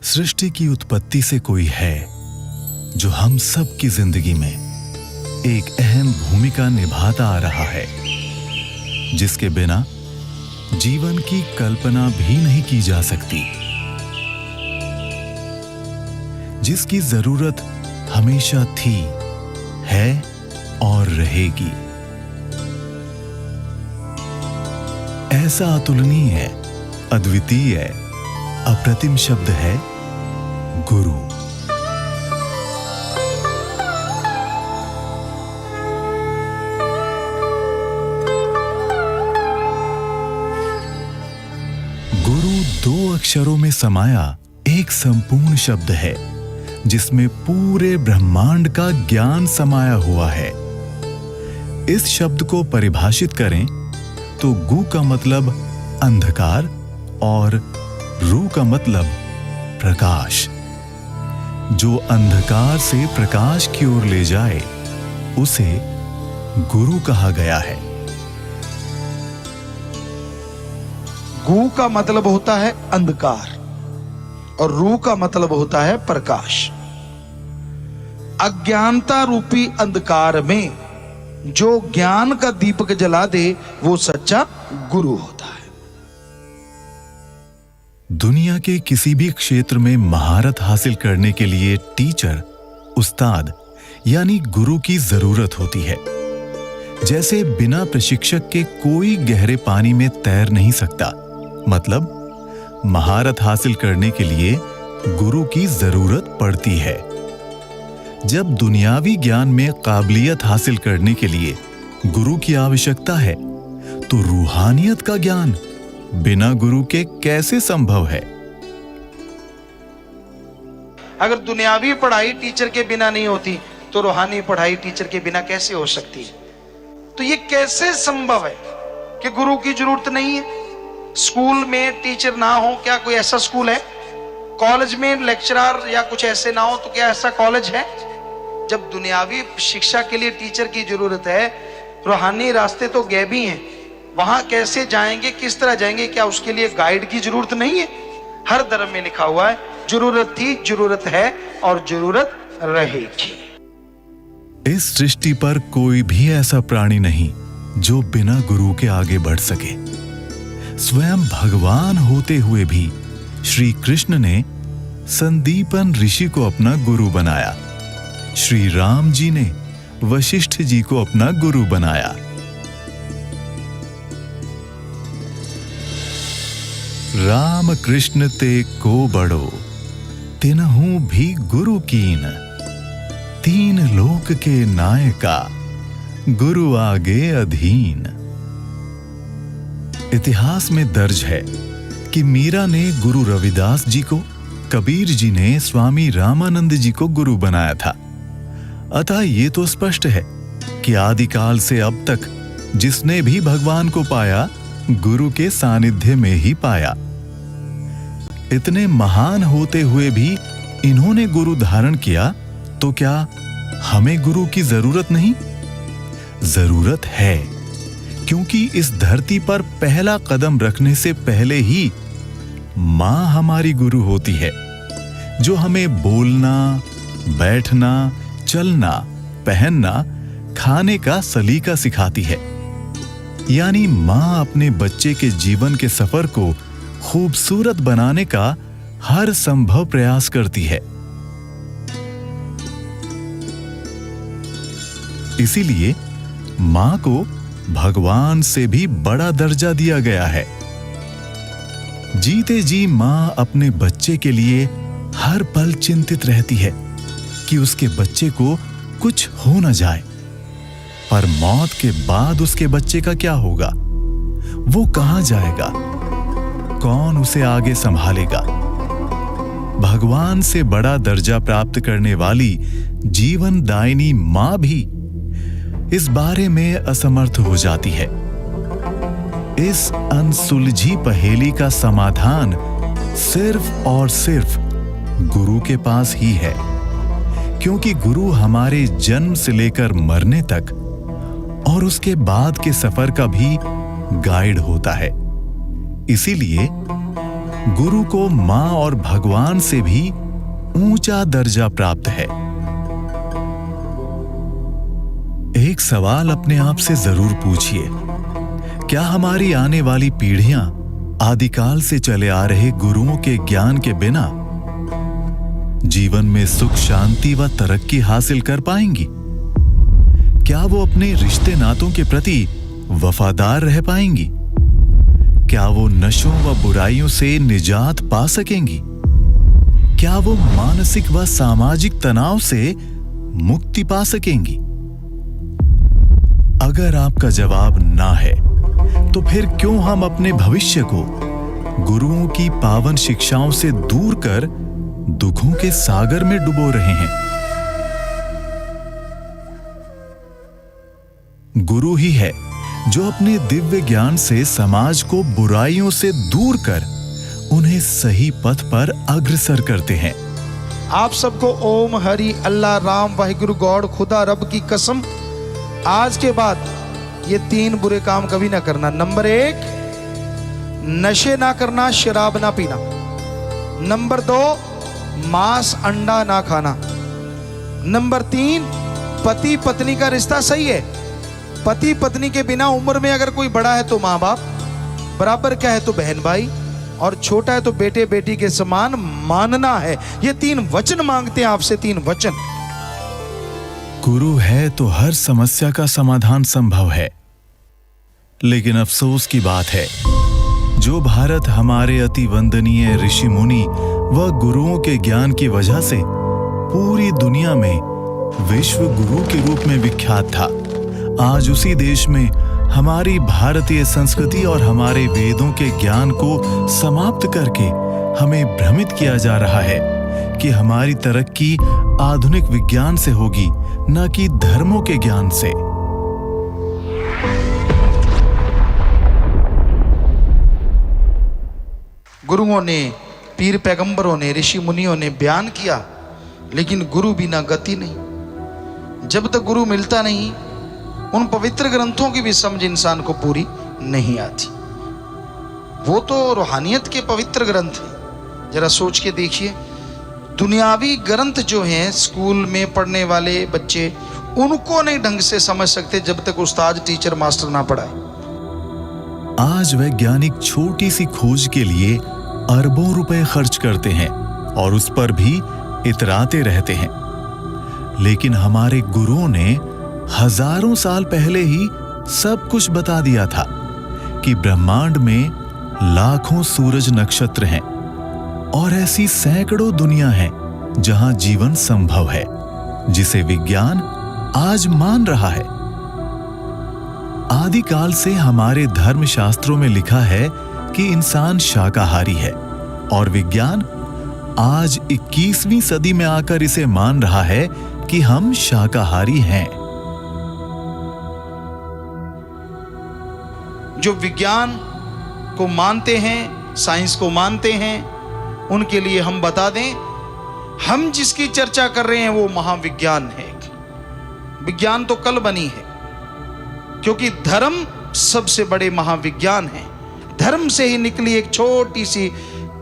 सृष्टि की उत्पत्ति से कोई है जो हम सब की जिंदगी में एक अहम भूमिका निभाता आ रहा है, जिसके बिना जीवन की कल्पना भी नहीं की जा सकती, जिसकी जरूरत हमेशा थी, है और रहेगी। ऐसा अतुलनीय, अद्वितीय, अप्रतिम शब्द है गुरु। गुरु दो अक्षरों में समाया एक संपूर्ण शब्द है, जिसमें पूरे ब्रह्मांड का ज्ञान समाया हुआ है। इस शब्द को परिभाषित करें तो गु का मतलब अंधकार और रू का मतलब प्रकाश। जो अंधकार से प्रकाश की ओर ले जाए उसे गुरु कहा गया है। गु का मतलब होता है अंधकार और रू का मतलब होता है प्रकाश। अज्ञानता रूपी अंधकार में जो ज्ञान का दीपक जला दे वो सच्चा गुरु होता है। दुनिया के किसी भी क्षेत्र में महारत हासिल करने के लिए टीचर, उस्ताद यानी गुरु की जरूरत होती है। जैसे बिना प्रशिक्षक के कोई गहरे पानी में तैर नहीं सकता, मतलब महारत हासिल करने के लिए गुरु की जरूरत पड़ती है। जब दुनियावी ज्ञान में काबिलियत हासिल करने के लिए गुरु की आवश्यकता है, तो रूहानियत का ज्ञान बिना गुरु के कैसे संभव है? अगर दुनियावी पढ़ाई टीचर के बिना नहीं होती तो रूहानी पढ़ाई टीचर के बिना कैसे हो सकती है? तो ये कैसे संभव है कि गुरु की जरूरत नहीं है? स्कूल में टीचर ना हो, क्या कोई ऐसा स्कूल है? कॉलेज में लेक्चरर या कुछ ऐसे ना हो तो क्या ऐसा कॉलेज है? जब दुनियावी शिक्षा के लिए टीचर की जरूरत है, रूहानी रास्ते तो गैबी हैं, वहां कैसे जाएंगे, किस तरह जाएंगे? क्या उसके लिए गाइड की जरूरत नहीं है? हर धर्म में लिखा हुआ है जरूरत थी, जरूरत है और जरूरत रहेगी। इस सृष्टि पर कोई भी ऐसा प्राणी नहीं जो बिना गुरु के आगे बढ़ सके। स्वयं भगवान होते हुए भी श्री कृष्ण ने संदीपन ऋषि को अपना गुरु बनाया। श्री राम जी ने वशिष्ठ जी को अपना गुरु बनाया। राम कृष्ण ते को बड़ो, तिन्हु भी गुरु कीन, तीन लोक के नायका, गुरु आगे अधीन। इतिहास में दर्ज है कि मीरा ने गुरु रविदास जी को, कबीर जी ने स्वामी रामानंद जी को गुरु बनाया था। अतः ये तो स्पष्ट है कि आदिकाल से अब तक जिसने भी भगवान को पाया, गुरु के सानिध्य में ही पाया। इतने महान होते हुए भी इन्होंने गुरु धारण किया, तो क्या हमें गुरु की जरूरत नहीं? जरूरत है, क्योंकि इस धरती पर पहला कदम रखने से पहले ही मां हमारी गुरु होती है, जो हमें बोलना, बैठना, चलना, पहनना, खाने का सलीका सिखाती है। यानी मां अपने बच्चे के जीवन के सफर को खूबसूरत बनाने का हर संभव प्रयास करती है। इसीलिए मां को भगवान से भी बड़ा दर्जा दिया गया है। जीते जी मां अपने बच्चे के लिए हर पल चिंतित रहती है कि उसके बच्चे को कुछ हो न जाए। पर मौत के बाद उसके बच्चे का क्या होगा? वो कहां जाएगा? कौन उसे आगे संभालेगा? भगवान से बड़ा दर्जा प्राप्त करने वाली जीवन दायिनी मां भी इस बारे में असमर्थ हो जाती है। इस अनसुलझी पहेली का समाधान सिर्फ और सिर्फ गुरु के पास ही है, क्योंकि गुरु हमारे जन्म से लेकर मरने तक और उसके बाद के सफर का भी गाइड होता है। इसीलिए गुरु को मां और भगवान से भी ऊंचा दर्जा प्राप्त है। एक सवाल अपने आप से जरूर पूछिए, क्या हमारी आने वाली पीढ़ियां आदिकाल से चले आ रहे गुरुओं के ज्ञान के बिना जीवन में सुख शांति व तरक्की हासिल कर पाएंगी? क्या वो अपने रिश्ते नातों के प्रति वफादार रह पाएंगी? क्या वो नशों व बुराइयों से निजात पा सकेंगी? क्या वो मानसिक व सामाजिक तनाव से मुक्ति पा सकेंगी? अगर आपका जवाब ना है, तो फिर क्यों हम अपने भविष्य को गुरुओं की पावन शिक्षाओं से दूर कर दुखों के सागर में डुबो रहे हैं? गुरु ही है जो अपने दिव्य ज्ञान से समाज को बुराइयों से दूर कर उन्हें सही पथ पर अग्रसर करते हैं। आप सबको ओम हरि अल्लाह राम वाहिगुरु गॉड खुदा रब की कसम, आज के बाद ये 3 बुरे काम कभी ना करना। नंबर 1, नशे ना करना, शराब ना पीना। नंबर 2, मांस अंडा ना खाना। नंबर 3, पति पत्नी का रिश्ता सही है। पति पत्नी के बिना उम्र में अगर कोई बड़ा है तो माँ बाप, बराबर क्या है तो बहन भाई, और छोटा है तो बेटे बेटी के समान मानना है। ये 3 वचन मांगते हैं आपसे, 3 वचन। गुरु है तो हर समस्या का समाधान संभव है, लेकिन अफसोस की बात है, जो भारत हमारे अति वंदनीय ऋषि मुनि व गुरुओं के ज्ञान की वजह से पूरी दुनिया में विश्व गुरु के रूप में विख्यात था, आज उसी देश में हमारी भारतीय संस्कृति और हमारे वेदों के ज्ञान को समाप्त करके हमें भ्रमित किया जा रहा है कि हमारी तरक्की आधुनिक विज्ञान से होगी, न कि धर्मों के ज्ञान से। गुरुओं ने, पीर पैगंबरों ने, ऋषि मुनियों ने बयान किया, लेकिन गुरु बिना गति नहीं। जब तक गुरु मिलता नहीं, उन पवित्र ग्रंथों की भी समझ इंसान को पूरी नहीं आती। वो तो रूहानियत के पवित्र ग्रंथ हैं। जरा सोच के देखिए, दुनियावी ग्रंथ जो हैं स्कूल में पढ़ने वाले बच्चे उनको नहीं ढंग से समझ सकते जब तक उस्ताद टीचर मास्टर ना पढ़ाए। आज वैज्ञानिक छोटी सी खोज के लिए अरबों रुपए खर्च करते हैं और उस पर भी इतराते रहते हैं, लेकिन हमारे गुरुओं ने हजारों साल पहले ही सब कुछ बता दिया था कि ब्रह्मांड में लाखों सूरज नक्षत्र हैं और ऐसी सैकड़ों दुनिया हैं जहां जीवन संभव है, जिसे विज्ञान आज मान रहा है। आदिकाल से हमारे धर्म शास्त्रों में लिखा है कि इंसान शाकाहारी है और विज्ञान आज 21वीं सदी में आकर इसे मान रहा है कि हम शाकाहारी हैं। जो विज्ञान को मानते हैं, साइंस को मानते हैं, उनके लिए हम बता दें, हम जिसकी चर्चा कर रहे हैं वो महाविज्ञान है। विज्ञान तो कल बनी है, क्योंकि धर्म सबसे बड़े महाविज्ञान है। धर्म से ही निकली एक छोटी सी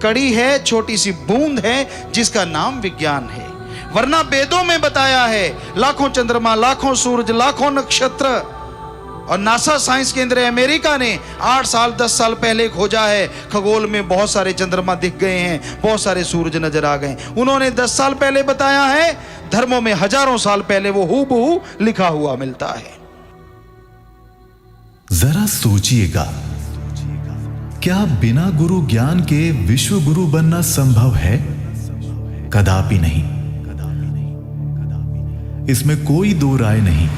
कड़ी है, छोटी सी बूंद है, जिसका नाम विज्ञान है। वरना वेदों में बताया है लाखों चंद्रमा, लाखों सूरज, लाखों नक्षत्र, और नासा साइंस केंद्र अमेरिका ने 8 साल 10 साल पहले खोजा है, खगोल में बहुत सारे चंद्रमा दिख गए हैं, बहुत सारे सूरज नजर आ गए। उन्होंने 10 साल पहले बताया है, धर्मों में हजारों साल पहले वो हूबहू लिखा हुआ मिलता है। जरा सोचिएगा, क्या बिना गुरु ज्ञान के विश्व गुरु बनना संभव है? कदापि नहीं। इसमें कोई दो राय नहीं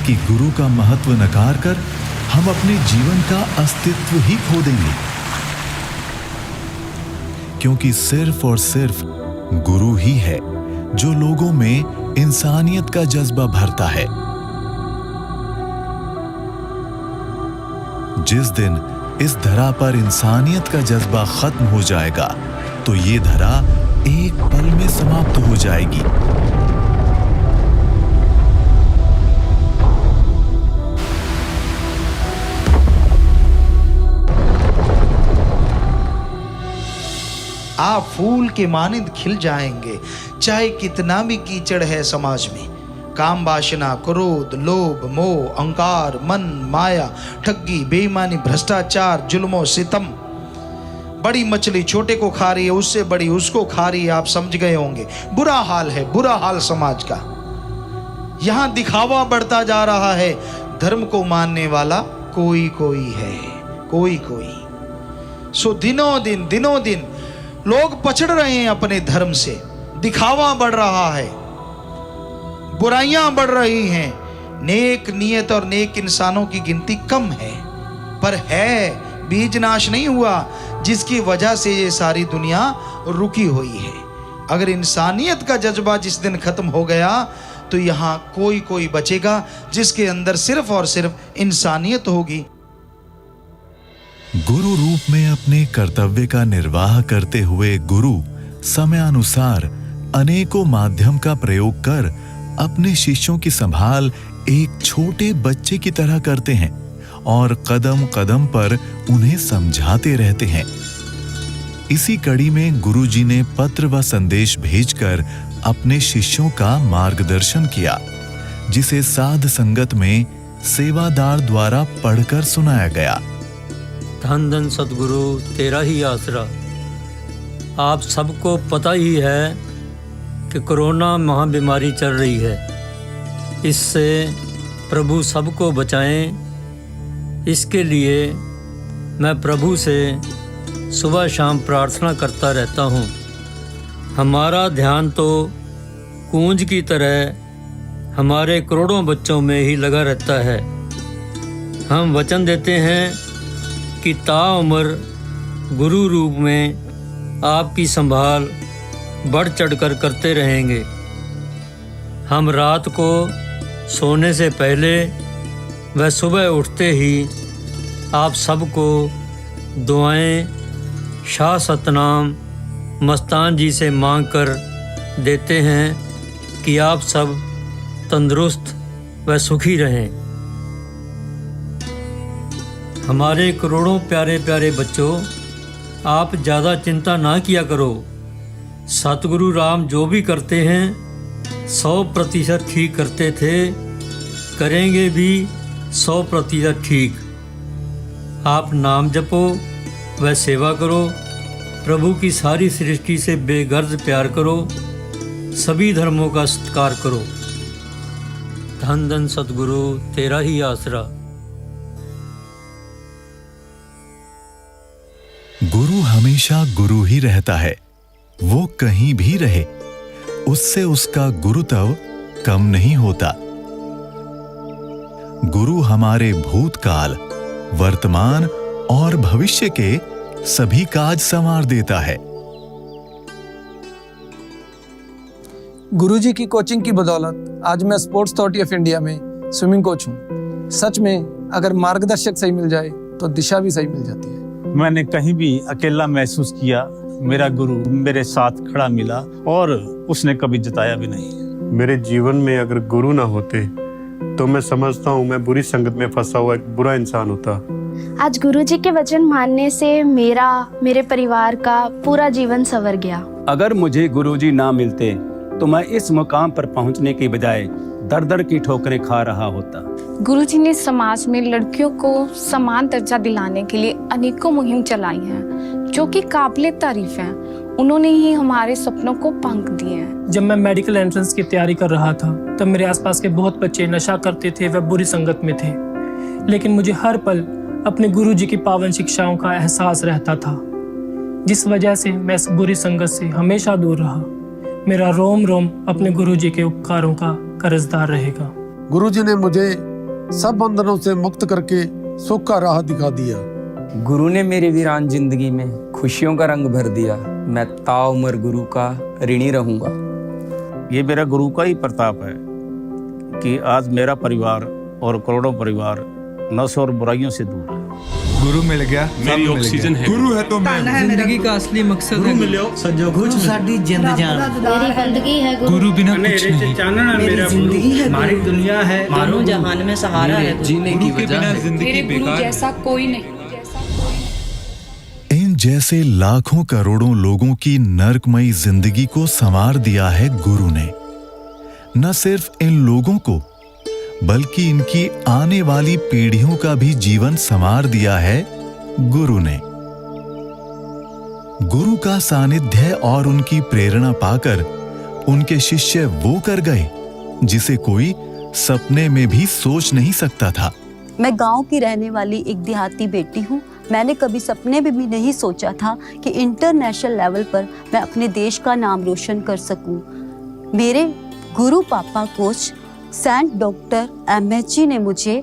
कि गुरु का महत्व नकार कर हम अपने जीवन का अस्तित्व ही खो देंगे, क्योंकि सिर्फ और सिर्फ गुरु ही है जो लोगों में इंसानियत का जज्बा भरता है। जिस दिन इस धरा पर इंसानियत का जज्बा खत्म हो जाएगा, तो ये धरा एक पल में समाप्त हो जाएगी। आप फूल के मानिंद खिल जाएंगे, चाहे कितना भी कीचड़ है समाज में। काम वासना, क्रोध, लोभ, मोह, अहंकार, मन, माया, ठगी, बेईमानी, भ्रष्टाचार, जुल्मो सितम। बड़ी मछली छोटे को खा रही है, उससे बड़ी उसको खा रही है। आप समझ गए होंगे, बुरा हाल है, बुरा हाल समाज का। यहां दिखावा बढ़ता जा रहा है। धर्म को मानने वाला कोई कोई है, कोई कोई। सो दिनों दिन लोग पछड़ रहे हैं अपने धर्म से। दिखावा बढ़ रहा है, बुराइयां बढ़ रही हैं। नेक नियत और नेक इंसानों की गिनती कम है, पर है बीज नाश नहीं हुआ, जिसकी वजह से ये सारी दुनिया रुकी हुई है। अगर इंसानियत का जज्बा जिस दिन खत्म हो गया तो यहाँ कोई कोई बचेगा जिसके अंदर सिर्फ और सिर्फ इंसानियत होगी। गुरु रूप में अपने कर्तव्य का निर्वाह करते हुए गुरु समयानुसार अनेकों माध्यम का प्रयोग कर अपने शिष्यों की संभाल एक छोटे बच्चे की तरह करते हैं और कदम कदम पर उन्हें समझाते रहते हैं। इसी कड़ी में गुरुजी ने पत्र व संदेश भेजकर अपने शिष्यों का मार्गदर्शन किया, जिसे साध संगत में सेवादार द्वारा पढ़कर सुनाया गया। धन धन सतगुरु तेरा ही आसरा। आप सबको पता ही है कि कोरोना महाबीमारी चल रही है। इससे प्रभु सबको बचाएं, इसके लिए मैं प्रभु से सुबह शाम प्रार्थना करता रहता हूँ। हमारा ध्यान तो कूंज की तरह हमारे करोड़ों बच्चों में ही लगा रहता है। हम वचन देते हैं कि ताउम्र गुरु रूप में आपकी संभाल बढ़ चढ़कर करते रहेंगे। हम रात को सोने से पहले व सुबह उठते ही आप सबको दुआएं शाह सतनाम मस्तान जी से मांग कर देते हैं कि आप सब तंदुरुस्त व सुखी रहें। हमारे करोड़ों प्यारे प्यारे बच्चों, आप ज़्यादा चिंता ना किया करो। सतगुरु राम जो भी करते हैं 100% ठीक करते थे, करेंगे भी 100% ठीक। आप नाम जपो व सेवा करो, प्रभु की सारी सृष्टि से बेगर्ज प्यार करो, सभी धर्मों का सत्कार करो। धन धन सतगुरु तेरा ही आसरा। गुरु हमेशा गुरु ही रहता है, वो कहीं भी रहे, उससे उसका गुरुत्व कम नहीं होता। गुरु हमारे भूतकाल, वर्तमान और भविष्य के सभी काज संवार देता है। गुरुजी की कोचिंग की बदौलत आज मैं स्पोर्ट्स अथॉरिटी ऑफ इंडिया में स्विमिंग कोच हूँ। सच में अगर मार्गदर्शक सही मिल जाए तो दिशा भी सही मिल जाती है। मैंने कहीं भी अकेला महसूस किया, मेरा गुरु मेरे साथ खड़ा मिला और उसने कभी जताया भी नहीं। मेरे जीवन में अगर गुरु ना होते तो मैं समझता हूँ मैं बुरी संगत में फंसा हुआ एक बुरा इंसान होता। आज गुरुजी के वचन मानने से मेरे परिवार का पूरा जीवन संवर गया। अगर मुझे गुरुजी ना मिलते तो मैं इस मुकाम पर पहुंचने की बजाय दर दर की ठोकरें खा रहा होता। गुरुजी ने समाज में लड़कियों को समान दर्जा दिलाने के लिए अनेकों मुहिम चलाई हैं, जो कि काबिले तारीफ हैं। उन्होंने ही हमारे सपनों को पंख दिए हैं। जब मैं मेडिकल एंट्रेंस की तैयारी कर रहा था तब मेरे आसपास के बहुत बच्चे नशा करते थे व बुरी संगत में थे, लेकिन मुझे हर पल अपने गुरुजी की पावन शिक्षाओं का एहसास रहता था, जिस वजह से मैं इस बुरी संगत से हमेशा दूर रहा। मेरा रोम रोम अपने गुरुजी के उपकारों का कर्जदार रहेगा। गुरुजी ने मुझे सब बंधनों से मुक्त करके सुख का राह दिखा दिया। गुरु ने मेरी वीरान जिंदगी में खुशियों का रंग भर दिया। मैं ताउम्र गुरु का ऋणी रहूंगा। ये मेरा गुरु का ही प्रताप है कि आज मेरा परिवार और करोड़ों परिवार नशे और बुराइयों से दूर है। गुरु मिल गया, मेरी ऑक्सीजन है। गुरु है तो मैं जिंदगी का असली मकसद है। मिलो सजो कुछ साडी जिंद जान। मेरी बंदगी है गुरु बिना कुछ नहीं। चानना मेरा जिंदगी है, हमारी दुनिया है, दोनों जहान में सहारा है। जीने की वजह है। जिंदगी बेकार जैसा कोई नहीं। इन जैसे लाखों करोड़ों लोगों की नरकमयी जिंदगी को संवार दिया है गुरु ने। न सिर्फ इन लोगों को बल्कि इनकी आने वाली पीढ़ियों का भी जीवन संवार दिया है गुरु ने। गुरु का सानिध्य और उनकी प्रेरणा पाकर उनके शिष्य वो कर गए जिसे कोई सपने में भी सोच नहीं सकता था। मैं गांव की रहने वाली एक देहाती बेटी हूँ। मैंने कभी सपने में भी नहीं सोचा था कि इंटरनेशनल लेवल पर मैं अपने देश का नाम रोशन कर सकूं। मेरे गुरु पापा कोच सेंट डॉक्टर एमएच जी ने मुझे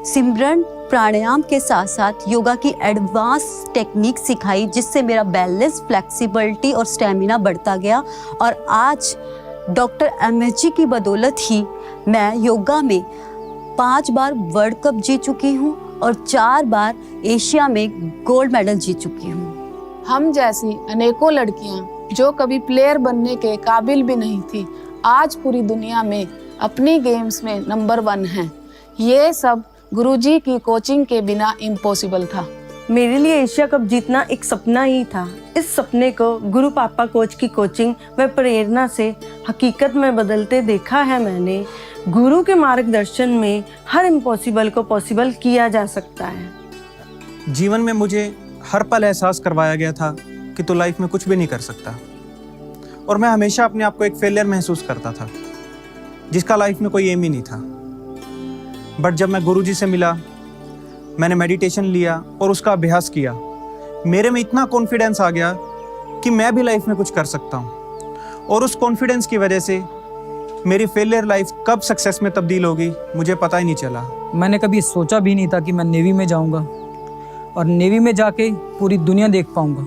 सिमरन प्राणायाम के साथ साथ योगा की एडवांस टेक्निक सिखाई, जिससे मेरा बैलेंस, फ्लेक्सिबिलिटी और स्टेमिना बढ़ता गया। और आज डॉक्टर एमएच जी की बदौलत ही मैं योगा में 5 बार वर्ल्ड कप जीत चुकी हूँ और 4 बार एशिया में गोल्ड मेडल जीत चुकी हूँ। हम जैसी अनेकों लड़कियाँ जो कभी प्लेयर बनने के काबिल भी नहीं थी, आज पूरी दुनिया में अपनी गेम्स में नंबर 1 हैं। ये सब गुरुजी की कोचिंग के बिना इम्पॉसिबल था। मेरे लिए एशिया कप जीतना एक सपना ही था। इस सपने को गुरु पापा कोच की कोचिंग व प्रेरणा से हकीकत में बदलते देखा है मैंने। गुरु के मार्गदर्शन में हर इम्पॉसिबल को पॉसिबल किया जा सकता है। जीवन में मुझे हर पल एहसास करवाया गया था कि तू लाइफ में कुछ भी नहीं कर सकता, और मैं हमेशा अपने आप को एक फेलियर महसूस करता था जिसका लाइफ में कोई एम ही नहीं था। बट जब मैं गुरुजी से मिला, मैंने मेडिटेशन लिया और उसका अभ्यास किया, मेरे में इतना कॉन्फिडेंस आ गया कि मैं भी लाइफ में कुछ कर सकता हूँ। और उस कॉन्फिडेंस की वजह से मेरी फेलियर लाइफ कब सक्सेस में तब्दील होगी मुझे पता ही नहीं चला। मैंने कभी सोचा भी नहीं था कि मैं नेवी में जाऊंगा और नेवी में जाके पूरी दुनिया देख पाऊंगा।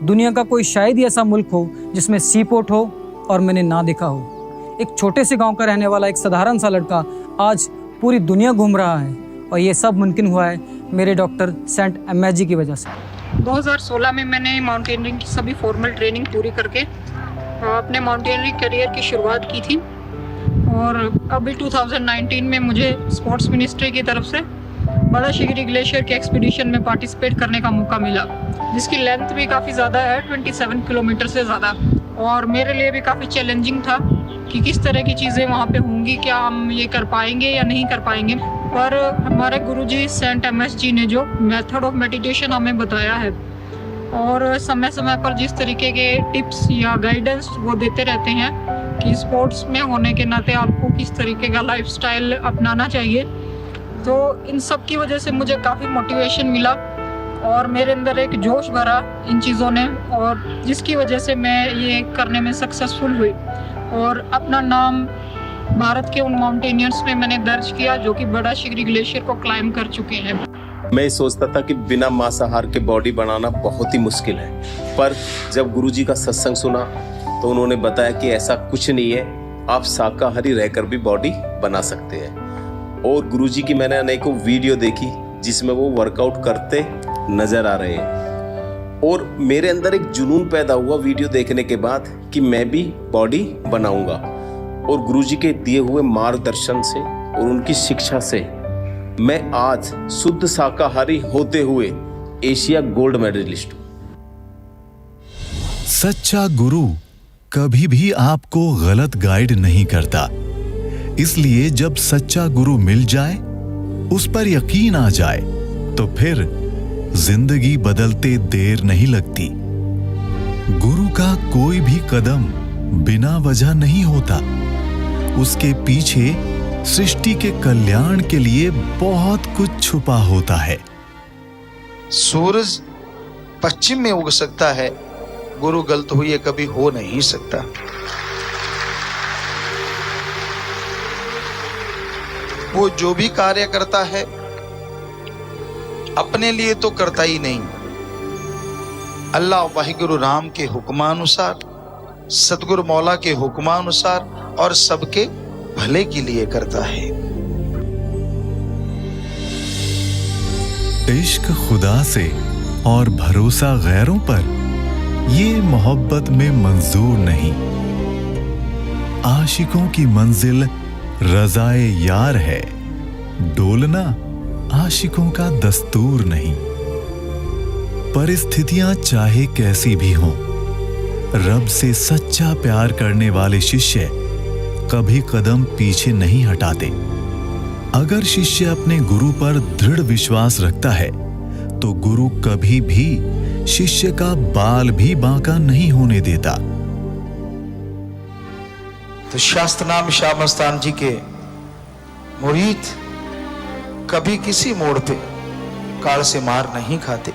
दुनिया का कोई शायद ही ऐसा मुल्क हो जिसमें सी पोर्ट हो और मैंने ना देखा हो। एक छोटे से गांव का रहने वाला एक साधारण सा लड़का आज पूरी दुनिया घूम रहा है, और ये सब मुमकिन हुआ है मेरे डॉक्टर सेंट एमएच जी की वजह से। 2016 में मैंने माउंटेनियरिंग की सभी फॉर्मल ट्रेनिंग पूरी करके अपने माउंटेनियरिंग करियर की शुरुआत की थी। और अभी 2019 में मुझे स्पोर्ट्स मिनिस्ट्री की तरफ से बड़ाशिगरी ग्लेशियर के एक्सपीडिशन में पार्टिसिपेट करने का मौका मिला, जिसकी लेंथ भी काफ़ी ज़्यादा है, 27 किलोमीटर से ज़्यादा। और मेरे लिए भी काफ़ी चैलेंजिंग था कि किस तरह की चीज़ें वहाँ पे होंगी, क्या हम ये कर पाएंगे या नहीं कर पाएंगे। पर हमारे गुरुजी सेंट एमएच जी ने जो मेथड ऑफ मेडिटेशन हमें बताया है और समय समय पर जिस तरीके के टिप्स या गाइडेंस वो देते रहते हैं कि स्पोर्ट्स में होने के नाते आपको किस तरीके का लाइफस्टाइल अपनाना चाहिए, तो इन सब की वजह से मुझे काफ़ी मोटिवेशन मिला और मेरे अंदर एक जोश भरा इन चीज़ों ने, और जिसकी वजह से मैं ये करने में सक्सेसफुल हुई और अपना नाम भारत के उन माउंटेनियर्स में मैंने दर्ज किया जो कि बड़ाशिगरी ग्लेशियर को क्लाइम कर चुके हैं। मैं सोचता था कि बिना मांसाहार के बॉडी बनाना बहुत ही मुश्किल है, पर जब गुरुजी का सत्संग सुना तो उन्होंने बताया कि ऐसा कुछ नहीं है, आप शाकाहारी रहकर भी बॉडी बना सकते हैं। और गुरुजी की मैंने अनेकों वीडियो देखी जिसमें वो वर्कआउट करते नजर आ रहे हैं, और मेरे अंदर एक जुनून पैदा हुआ वीडियो देखने के बाद कि मैं भी बॉडी बनाऊंगा। और गुरुजी के दिए हुए मार्गदर्शन से और उनकी शिक्षा से मैं आज शुद्ध शाकाहारी होते हुए एशिया गोल्ड मेडलिस्ट हूं। सच्चा गुरु कभी भी आपको गलत गाइड नहीं करता, इसलिए जब सच्चा गुरु मिल जाए, उस पर यकीन आ जाए, तो फिर जिंदगी बदलते देर नहीं लगती। गुरु का कोई भी कदम बिना वजह नहीं होता, उसके पीछे सृष्टि के कल्याण के लिए बहुत कुछ छुपा होता है। सूरज पश्चिम में उग सकता है, गुरु गलत हुई कभी हो नहीं सकता। वो जो भी कार्य करता है अपने लिए तो करता ही नहीं, अल्लाह वाहिगुरु राम के हुक्मानुसार, सतगुरु मौला के हुक्मानुसार और सबके भले के लिए करता है। इश्क खुदा से और भरोसा गैरों पर, ये मोहब्बत में मंजूर नहीं। आशिकों की मंजिल रज़ाए यार है, डोलना आशिकों का दस्तूर नहीं। परिस्थितियां चाहे कैसी भी हों, रब से सच्चा प्यार करने वाले शिष्य कभी कदम पीछे नहीं हटाते। अगर शिष्य अपने गुरु पर दृढ़ विश्वास रखता है तो गुरु कभी भी शिष्य का बाल भी बांका नहीं होने देता। तो शास्त्र नाम शाह मस्तान जी के मुरीद कभी किसी मोड़ पे काल से मार नहीं खाते।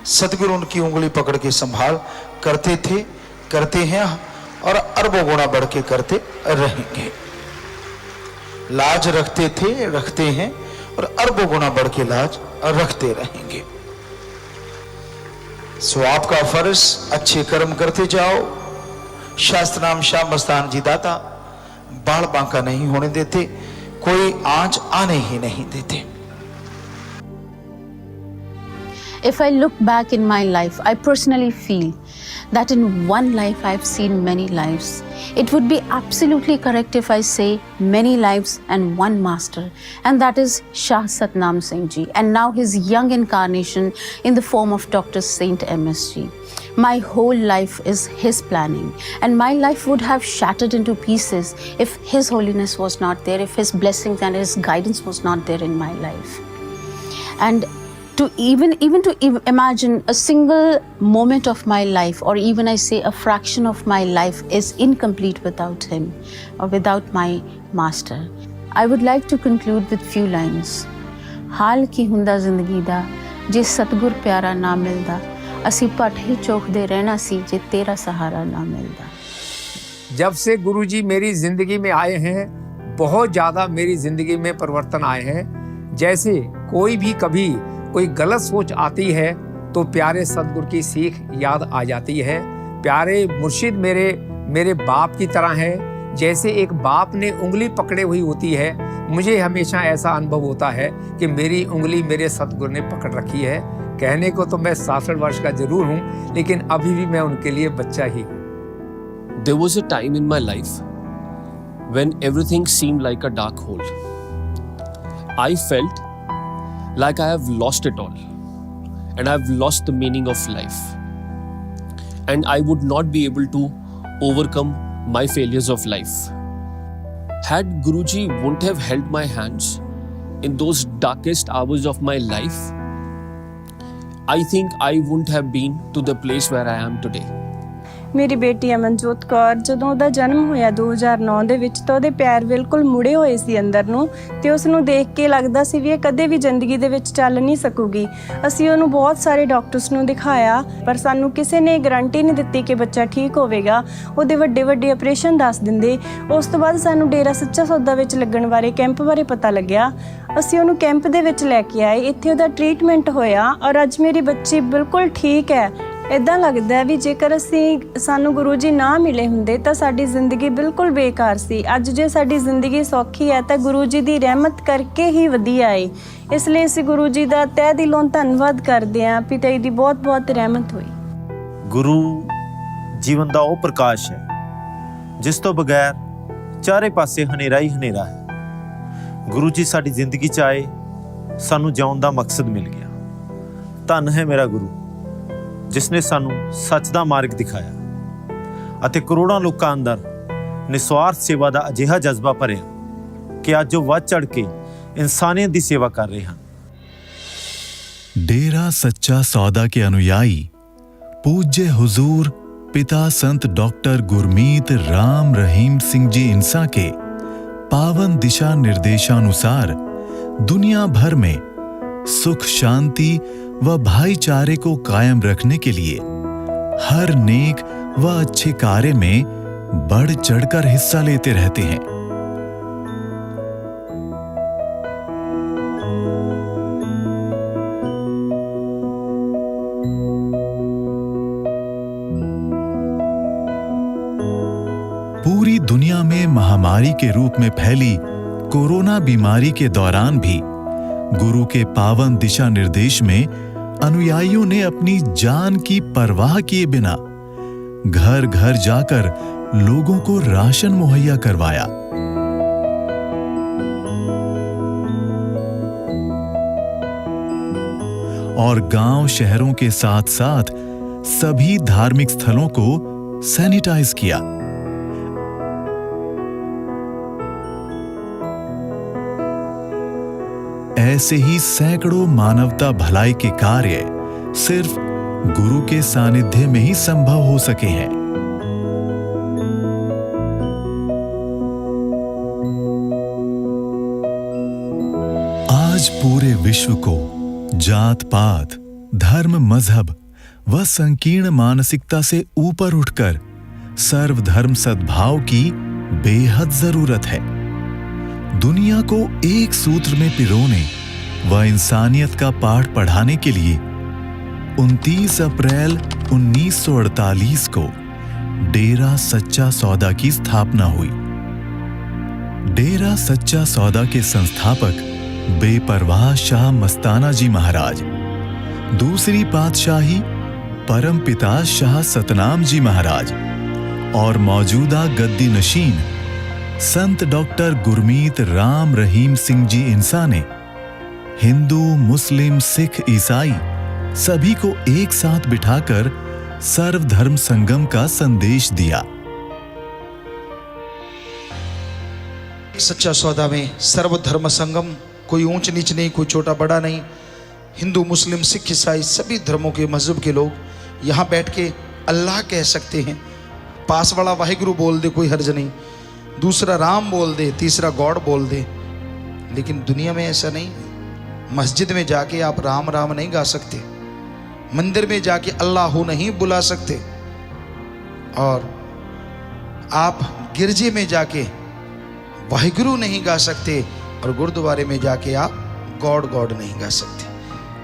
सदगुरु उनकी उंगली पकड़ के संभाल करते थे, करते हैं और अरबों गुना बढ़ के करते रहेंगे। लाज रखते थे, रखते हैं और अरबों गुना बढ़ के लाज रखते रहेंगे। सो आपका फर्ज अच्छे कर्म करते जाओ। शास्त्र नाम शाह मस्तान जी दाता बाल बांका नहीं होने देते, कोई आंच आने ही नहीं देते। If I look back in my life, I personally feel that in one life I've seen many lives. It would be absolutely correct if I say many lives and one master, and that is Shah Satnam Singh Ji, and now his young incarnation in the form of Dr. Saint MSG. My whole life is his planning, and my life would have shattered into pieces if His Holiness was not there, if His blessings and His guidance was not there in my life. And to even to imagine a single moment of my life, or even I say a fraction of my life, is incomplete without him or without my master. I would like to conclude with few lines. हाल की हुंदा जिंदगी दा जे सतगुर प्यारा ना मिलदा, असी पट ही चौखदे रहना सी जे तेरा सहारा ना मिलदा। जब से गुरुजी मेरी जिंदगी में आए हैं, बहुत ज़्यादा मेरी जिंदगी में परिवर्तन आए हैं। जैसे कोई भी कभी कोई गलत सोच आती है तो प्यारे सतगुरु की सीख याद आ जाती है। प्यारे मुर्शिद मेरे बाप की तरह है। जैसे एक बाप ने उंगली पकड़े हुई होती है, मुझे हमेशा ऐसा अनुभव होता है कि मेरी उंगली मेरे सतगुरु ने पकड़ रखी है। कहने को तो मैं 66 वर्ष का जरूर हूँ, लेकिन अभी भी मैं उनके लिए बच्चा ही हूँ। There was a time in my life when everything seemed like a dark hole. I felt like I have lost it all, and I've lost the meaning of life, and I would not be able to overcome my failures of life. Had Guruji wouldn't have held my hands in those darkest hours of my life, I think I wouldn't have been to the place where I am today. ਮੇਰੀ ਬੇਟੀ ਅਮਨਜੋਤ ਕੌਰ ਜਦੋਂ ਉਹਦਾ ਜਨਮ ਹੋਇਆ 2009 ਦੇ ਵਿੱਚ ਤਾਂ ਉਹਦੇ ਪੈਰ ਬਿਲਕੁਲ ਮੁੜੇ ਹੋਏ ਸੀ ਅੰਦਰ ਨੂੰ, ਤੇ ਉਸ ਨੂੰ ਦੇਖ ਕੇ ਲੱਗਦਾ ਸੀ ਵੀ ਇਹ ਕਦੇ ਵੀ ਜ਼ਿੰਦਗੀ ਦੇ ਵਿੱਚ ਚੱਲ ਨਹੀਂ ਸਕੂਗੀ। ਅਸੀਂ ਉਹਨੂੰ ਬਹੁਤ ਸਾਰੇ ਡਾਕਟਰਸ ਨੂੰ ਦਿਖਾਇਆ, ਪਰ ਸਾਨੂੰ ਕਿਸੇ ਨੇ ਗਾਰੰਟੀ ਨਹੀਂ ਦਿੱਤੀ ਕਿ ਬੱਚਾ ਠੀਕ ਹੋਵੇਗਾ। ਉਹਦੇ ਵੱਡੇ ਆਪਰੇਸ਼ਨ ਦੱਸ ਦਿੰਦੇ। ਉਸ ਤੋਂ ਬਾਅਦ ਸਾਨੂੰ ਡੇਰਾ ਸੱਚਾ ਸੌਦਾ ਵਿੱਚ ਲੱਗਣ ਬਾਰੇ ਕੈਂਪ ਬਾਰੇ ਪਤਾ ਲੱਗਿਆ। ਅਸੀਂ ਉਹਨੂੰ ਕੈਂਪ ਦੇ ਵਿੱਚ ਲੈ ਕੇ ਆਏ, ਇੱਥੇ ਉਹਦਾ ਟ੍ਰੀਟਮੈਂਟ ਹੋਇਆ ਔਰ ਅੱਜ ਮੇਰੀ ਬੱਚੀ ਬਿਲਕੁਲ ਠੀਕ ਹੈ। ਇੱਦਾਂ ਲੱਗਦਾ ਵੀ ਜੇਕਰ ਸਾਨੂੰ ਗੁਰੂ ਜੀ ਨਾ ਮਿਲੇ ਹੁੰਦੇ ਤਾਂ ਸਾਡੀ ਜ਼ਿੰਦਗੀ ਬਿਲਕੁਲ ਬੇਕਾਰ ਸੀ। ਅੱਜ ਜੇ ਸਾਡੀ ਜ਼ਿੰਦਗੀ ਸੌਖੀ ਹੈ ਤਾਂ ਗੁਰੂ ਜੀ ਦੀ ਰਹਿਮਤ ਕਰਕੇ ਹੀ ਵਧੀਆ ਹੈ। ਇਸ ਲਈ ਅਸੀਂ ਗੁਰੂ ਜੀ ਦਾ ਤਹਿ ਦਿਲੋਂ ਧੰਨਵਾਦ ਕਰਦੇ ਹਾਂ, ਪਿਤਾ ਜੀ ਦੀ ਬਹੁਤ ਰਹਿਮਤ ਹੋਈ। ਗੁਰੂ ਜੀਵਨ ਦਾ ਉਹ ਪ੍ਰਕਾਸ਼ ਹੈ ਜਿਸ ਤੋਂ ਬਗੈਰ ਚਾਰੇ ਪਾਸੇ ਹਨੇਰਾ ਹੀ ਹਨੇਰਾ ਹੈ। ਗੁਰੂ ਜੀ ਸਾਡੀ ਜ਼ਿੰਦਗੀ 'ਚ ਆਏ, ਸਾਨੂੰ ਜਿਉਣ ਦਾ ਮਕਸਦ ਮਿਲ ਗਿਆ। ਧੰਨ ਹੈ ਮੇਰਾ ਗੁਰੂ ਜਿਸ ਨੇ ਸਾਨੂੰ ਸੱਚ ਦਾ ਮਾਰਗ ਦਿਖਾਇਆ ਅਤੇ ਕਰੋੜਾਂ ਲੋਕਾਂ ਅੰਦਰ ਨਿਸਵਾਰਥ ਸੇਵਾ ਦਾ ਅਜਿਹਾ ਜਜ਼ਬਾ ਭਰਿਆ ਕਿ ਅੱਜ ਉਹ ਵੱਧ ਚੜ੍ਹ ਕੇ ਇਨਸਾਨੀਅਤ ਦੀ ਸੇਵਾ ਕਰ ਰਹੇ ਹਨ। डेरा सच्चा सौदा के अनुयायी पूज्य हुजूर पिता संत डॉक्टर गुरमीत राम रहीम सिंह जी इंसा के पावन दिशा निर्देशानुसार दुनिया भर में सुख शांति व भाईचारे को कायम रखने के लिए हर नेक व अच्छे कार्य में बढ़ चढ़कर हिस्सा लेते रहते हैं। पूरी दुनिया में महामारी के रूप में फैली कोरोना बीमारी के दौरान भी गुरु के पावन दिशा निर्देश में अनुयायियों ने अपनी जान की परवाह किए बिना घर घर जाकर लोगों को राशन मुहैया करवाया। और गांव शहरों के साथ साथ सभी धार्मिक स्थलों को सैनिटाइज किया। ऐसे ही सैकड़ों मानवता भलाई के कार्य सिर्फ गुरु के सानिध्य में ही संभव हो सके हैं। आज पूरे विश्व को जात पात, धर्म, मजहब व संकीर्ण मानसिकता से ऊपर उठकर सर्वधर्म सद्भाव की बेहद जरूरत है। दुनिया को एक सूत्र में पिरोने व इंसानियत का पाठ पढ़ाने के लिए 29 अप्रैल 1948 को डेरा सच्चा सौदा की स्थापना हुई। डेरा सच्चा सौदा के संस्थापक बेपरवाह शाह मस्ताना जी महाराज, दूसरी पातशाही परमपिता शाह सतनाम जी महाराज और मौजूदा गद्दी नशीन संत डॉक्टर गुरमीत राम रहीम सिंह जी इंसा ने हिंदू, मुस्लिम, सिख, ईसाई सभी को एक साथ बिठाकर सर्वधर्म संगम का संदेश दिया। सच्चा सौदा में सर्वधर्म संगम, कोई ऊंच नीच नहीं, कोई छोटा बड़ा नहीं। हिंदू, मुस्लिम, सिख, ईसाई सभी धर्मों के, मजहब के लोग यहाँ बैठ के अल्लाह कह सकते हैं। पास वाला वाहिगुरु बोल दे, कोई हर्ज नहीं, दूसरा राम बोल दे, तीसरा गॉड बोल दे। लेकिन दुनिया में ऐसा नहीं है। मस्जिद में जाके आप राम राम नहीं गा सकते, मंदिर में जाके अल्लाह नहीं बुला सकते, और आप गिरजे में जाके वाहिगुरु नहीं गा सकते, और गुरुद्वारे में जाके आप गॉड गॉड नहीं गा सकते,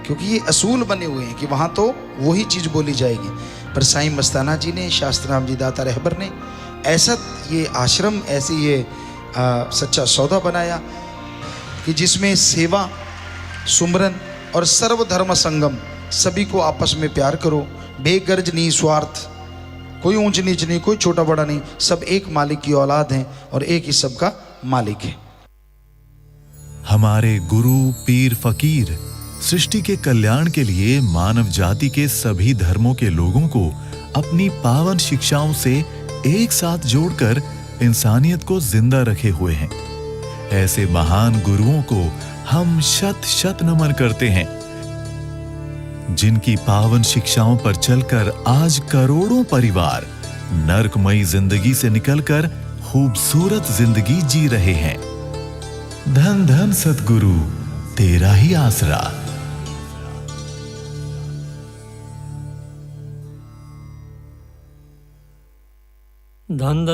क्योंकि ये असूल बने हुए हैं कि वहाँ तो वही चीज़ बोली जाएगी। पर साईं मस्ताना जी ने, शास्त्राम जी दाता रहबर ने ऐसा ये आश्रम, ऐसे ये सच्चा सौदा बनाया कि जिसमें सेवा, सुमरन और सर्वधर्म संगम, सभी को आपस में प्यार करो, बेगर्ज नहीं, स्वार्थ, कोई ऊंच नीच नहीं, कोई छोटा बड़ा नहीं, सब एक मालिक की औलाद हैं और एक ही सबका मालिक है। हमारे गुरु, पीर, फकीर सृष्टि के कल्याण के लिए मानव जाति के सभी धर्मों के लोगों को अपनी पावन शिक्षाओं से एक साथ जोड़कर इंसानियत को जिंदा रखे हुए हैं। ऐसे महान गुरुओं को हम शत शत नमन करते हैं, जिनकी पावन शिक्षाओं पर चलकर आज करोड़ों परिवार नरकमयी जिंदगी से निकलकर खूबसूरत जिंदगी जी रहे हैं। धन धन सतगुरु, तेरा ही आसरा। धन